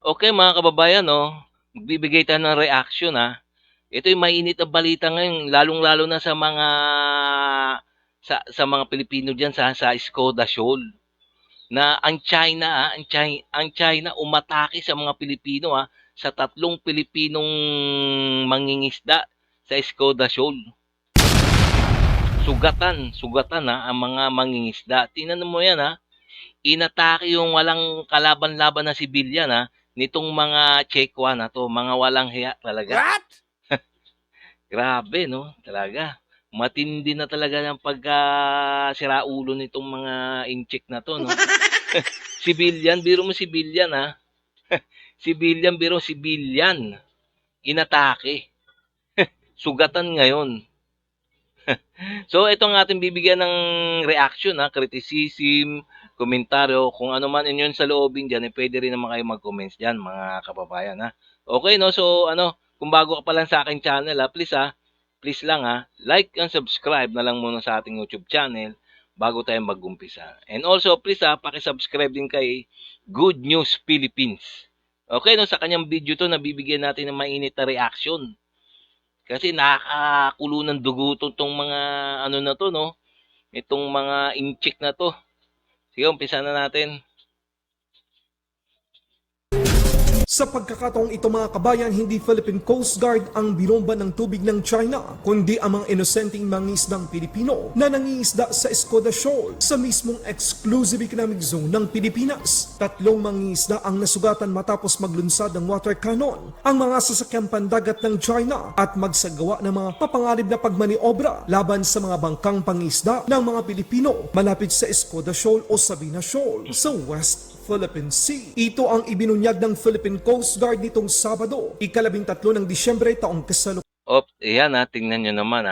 Okay mga kababayan 'no, magbibigay tayo ng reaction, Ito yung mainit na balita ngayon lalong-lalo na sa mga Pilipino diyan sa Skoda Shoal na ang China umatake sa mga Pilipino, sa tatlong Pilipinong mangingisda sa Skoda Shoal. Sugatan, ang mga mangingisda. Tingnan mo 'yan, inatake yung walang kalaban-laban na sibilyan, nitong mga Chekwa na 'to, mga walang hiya talaga. What? Grabe 'no, talaga. Matindi na talaga ng pagkasiraulo nitong mga inchik na 'to 'no. Civilian, biro mo civilian, Civilian, inatake, sugatan ngayon. So ito ang ating bibigyan ng reaction, criticism, komentaryo, kung ano man inyong saloobin diyan, puwede rin naman kayong mag-comments diyan mga kababayan, Okay 'no, so kung bago ka pa lang sa aking channel, please lang, like and subscribe na lang muna sa ating YouTube channel bago tayo mag-umpisa. And also please, paki-subscribe din kay Good News Philippines. Okay 'no, sa kanyang video 'to nabibigyan natin ng mainit na reaction. Kasi nakakakulo ng dugo 'tong mga ano na 'to 'no, itong mga inchik na 'to. Sige, umpisan na natin. Sa pagkakataong ito mga kabayan, hindi Philippine Coast Guard ang binomba ng tubig ng China, kundi ang mga inosenteng mangingisdang Pilipino na nangingisda sa Skoda Shoal sa mismong exclusive economic zone ng Pilipinas. Tatlong mangingisda ang nasugatan matapos maglunsad ng water cannon ang mga sasakyang pandagat ng China at magsagawa ng mga papanganib na pagmaniobra laban sa mga bangkang pangisda ng mga Pilipino malapit sa Skoda Shoal o Sabina Shoal sa West Philippine Sea. Ito ang ibinunyag ng Philippine Coast Guard nitong Sabado, 13 ng Disyembre taong kasalukuyan. Ayan, tingnan nyo naman,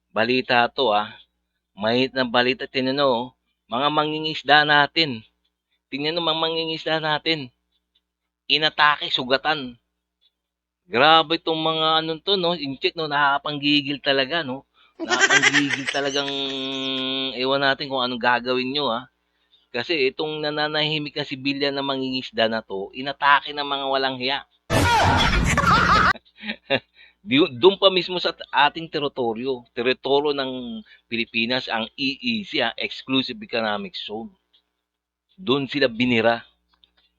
balita 'to, mainit na balita. Tingnan nyo, mga mangingisda natin. Tingnan nyo mga mangingisda natin, inatake, sugatan. Grabe 'tong mga ano 'to 'no, inchik 'no, nakakapanggigil talaga 'no. Nakapanggigil talagang ewan natin kung anong gagawin niyo, Kasi itong nananahimik na sibilyan na mangingisda na 'to, inatake ng mga walang hiya. Do'n pa mismo sa ating teritoryo ng Pilipinas, ang EEZ, Exclusive Economic Zone. Do'n sila binira.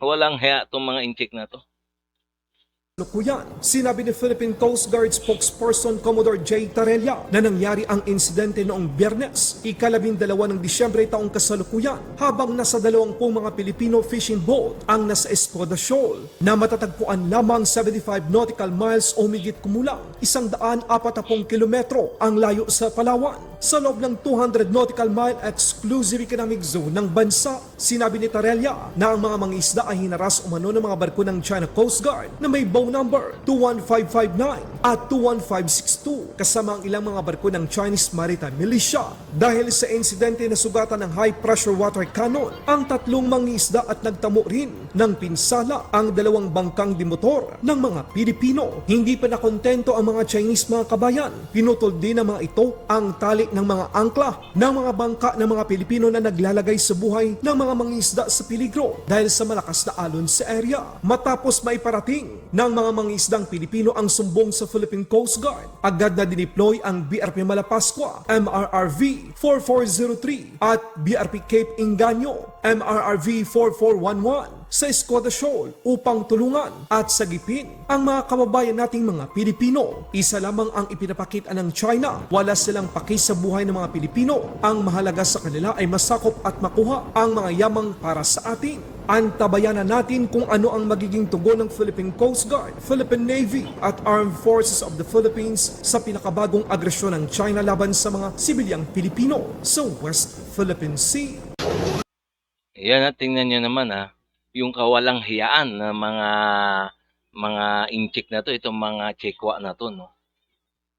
Walang hiya 'tong mga inchik na 'to. Sinabi ni Philippine Coast Guard spokesperson Commodore J. Tarella na nangyari ang insidente noong Biyernes, 12 ng Disyembre taong kasalukuyan habang nasa 20 mga Pilipino fishing boat ang nasa Skoda Shoal na matatagpuan lamang 75 nautical miles o higit kumulang 140 kilometro ang layo sa Palawan. Sa loob ng 200 nautical mile exclusive economic zone ng bansa, sinabi ni Tarella na ang mga mangisda ay hinaras umano ng mga barko ng China Coast Guard na may bow number 21559 at 21562 kasama ang ilang mga barko ng Chinese Maritime Militia. Dahil sa insidente na sugatan ng high pressure water cannon ang tatlong mangisda at nagtamo rin ng pinsala ang dalawang bangkang dimotor ng mga Pilipino. Hindi pa nakontento ang mga Chinese mga kabayan. Pinutol din ng mga ito ang tali ng mga angkla ng mga bangka ng mga Pilipino na naglalagay sa buhay ng mga mangisda sa peligro dahil sa malakas na alon sa area. Matapos maiparating ng mga mangisdang Pilipino ang sumbong sa Philippine Coast Guard, agad na dineploy ang BRP Malapascua, MRRV 4403 at BRP Cape Inganyo, MRRV 4411 sa Skoda Shoal upang tulungan at sagipin ang mga kababayan nating mga Pilipino. Isa lamang ang ipinapakita ng China. Wala silang paki sa buhay ng mga Pilipino. Ang mahalaga sa kanila ay masakop at makuha ang mga yamang para sa atin. Antabayanan natin kung ano ang magiging tugon ng Philippine Coast Guard, Philippine Navy at Armed Forces of the Philippines sa pinakabagong agresyon ng China laban sa mga sibilyang Pilipino sa West Philippine Sea. Ayan, tingnan niyo naman, yung kawalang hiyaan na mga inchik na 'to, itong mga Chekwa na 'to 'no.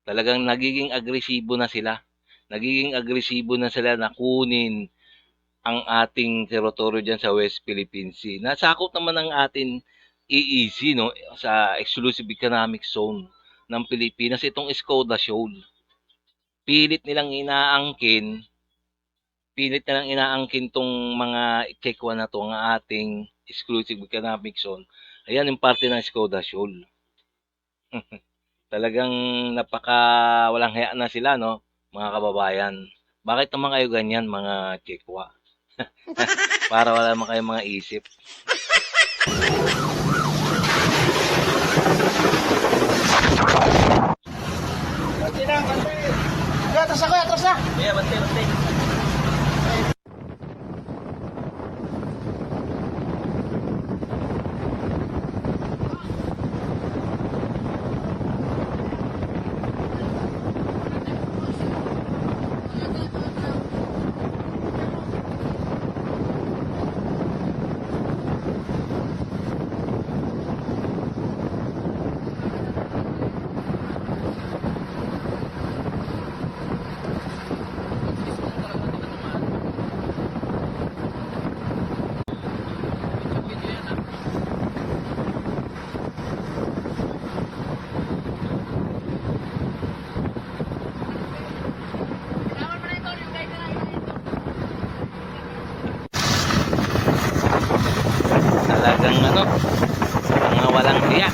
Talagang nagiging agresibo na sila. Nagiging agresibo na sila na kunin ang ating teritoryo diyan sa West Philippine Sea. Nasakop naman ng ating EEZ 'no, sa Exclusive Economic Zone ng Pilipinas itong Skoda Shoal. Pilit nilang inaangkin pilit na lang inaangkin tong mga Chekwa na to, ang ating exclusive economic zone. Ayan yung parte ng Skoda Shoal. Talagang napaka walang hiya na sila, no, mga kababayan. Bakit naman kayo ganyan, mga Chekwa? Para wala naman kayong mga isip. Bante na, bante. Kuya, atras na kuya, atras na. Yeah, bante. Talagang ano, mga walang hiya.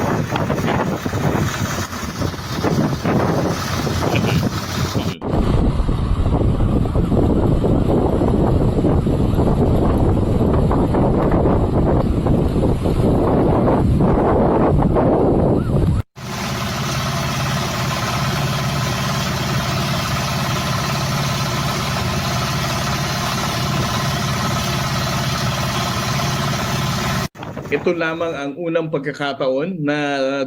Ito lamang ang unang pagkakataon na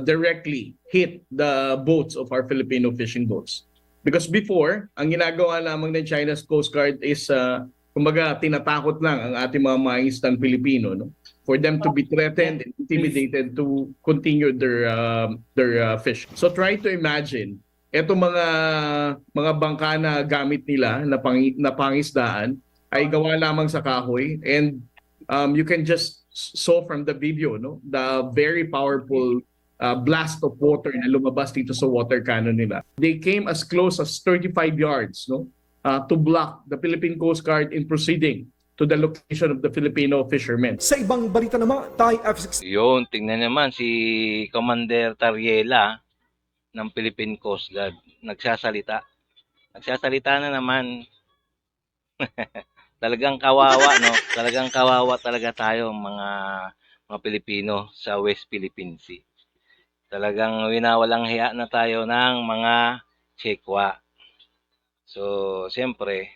directly hit the boats of our Filipino fishing boats. Because before, ang ginagawa lamang ng China's Coast Guard is, kumbaga, tinatakot lang ang ating mga mangingisdang Pilipino, no? For them to be threatened and intimidated to continue their fish. So try to imagine, eto mga bangka na gamit nila na pangisdaan ay gawa lamang sa kahoy, and you can just saw from the video, no, the very powerful blast of water na lumabas dito sa water cannon nila. They came as close as 35 yards, no, to block the Philippine Coast Guard in proceeding to the location of the Filipino fishermen. Sa ibang balita naman, Thai F-16 Yun, tingnan naman si Commander Tariela ng Philippine Coast Guard. Nagsasalita. Nagsasalita na naman. Talagang kawawa, no? Talagang kawawa talaga tayo, mga Pilipino sa West Philippine Sea. Talagang winawalang hiya na tayo ng mga Chekwa. So, siyempre,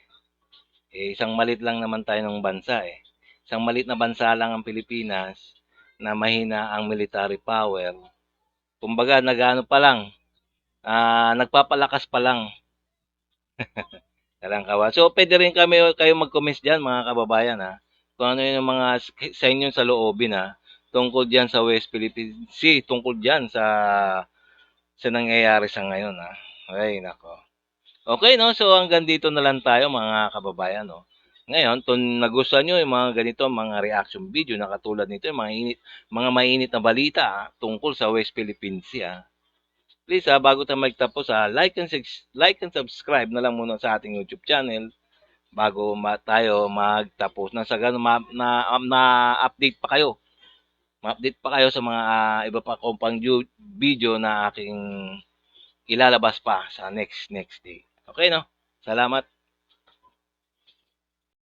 isang malit lang naman tayo ng bansa eh. Isang malit na bansa lang ang Pilipinas na mahina ang military power. Kumbaga, nagano pa lang, nagpapalakas pa lang. Talang kawa. So, pwede rin kayo mag-comments dyan, mga kababayan, ha. Kung ano yung mga sa inyo sa loobin, ha. Tungkol dyan sa West Philippine Sea, tungkol dyan sa nangyayari sa ngayon, ha. Ay, nako. Okay, no? So, hanggang dito na lang tayo, mga kababayan, no? Ngayon, kung nagustuhan nyo yung mga ganito, mga reaction video na katulad nito, yung mga mainit na balita tungkol sa West Philippine Sea, please bago tayo magtapos, like and subscribe na lang muna sa ating YouTube channel bago tayo magtapos. Na sa ganun, update pa kayo. Ma-update pa kayo sa mga iba pa kong pang video na aking ilalabas pa sa next day. Okay, no? Salamat.